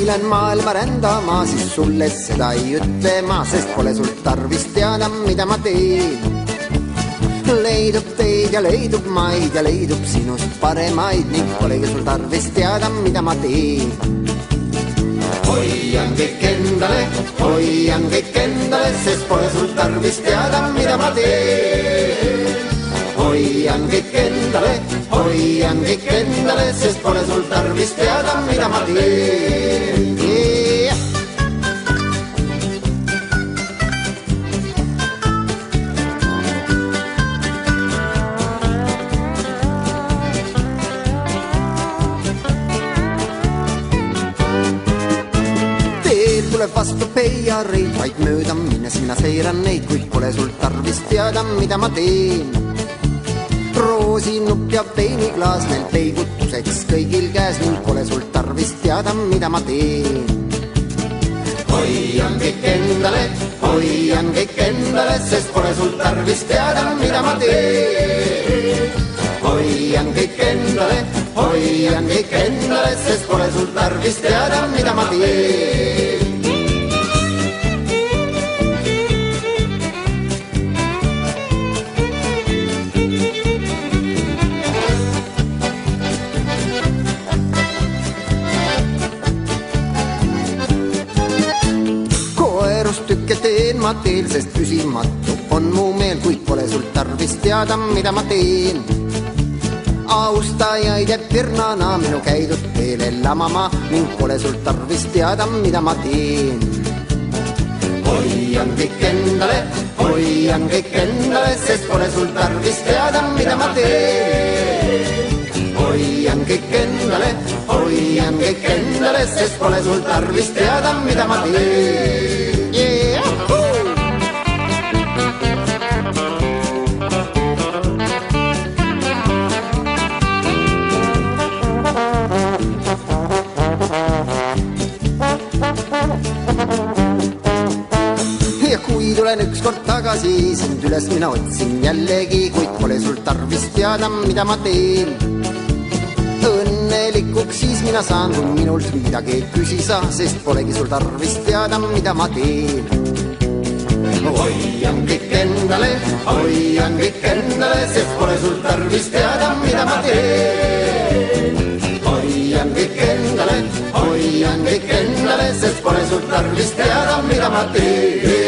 lähen maailma rändama, siis sulle seda ei ütle ma, sest pole sul tarvis teada, mida ma teen. Leidub teid ja leidub maid ja leidub sinust paremaid ning polegi sul tarvis teada, mida ma teen. Hoian kõik endale, sest pole sul tarvis teada, mida ma teen. Hoian kõik endale, sest pole sul tarvis teada, mida ma teen. Tuleb vastu peiareid, vaid mööda minnes mina seiran neid, kuid pole sul tarvis teada, mida ma teen. Roosinupp ja veiniklaas neil peigutuseks kõigil käes ning pole sul tarvis teada, mida ma teen. Hoian kõik endale, sest pole sul tarvis teada, mida ma teen. Hoian kõik endale, sest pole sul tarvis teada, mida ma teen. Tükke teen ma teel, sest püsimatu on mu meel, kuid pole sul tarvis teada, mida ma teen. Austajaid jääb virnana minu käidud teele lamama ning pole sul tarvis teada, mida ma teen. Hoian kõik endale, sest pole sul tarvis teada, mida ma teen. Hoian kõik endale, sest pole sul tarvis teada, mida ma teen. Ja kui tulen ükskord tagasi, sind üles mina otsin jällegi, kuid pole sul tarvis teada, mida ma teen. Õnnelikuks siis mina saan, kui minult midagi ei küsi sa, sest polegi sul tarvis teada, mida ma teen. Hoian kõik endale, sest pole sul tarvis teada, mida ma teen. Hoian kõik endale, sest pole sul tarvis teada, mida ma teen.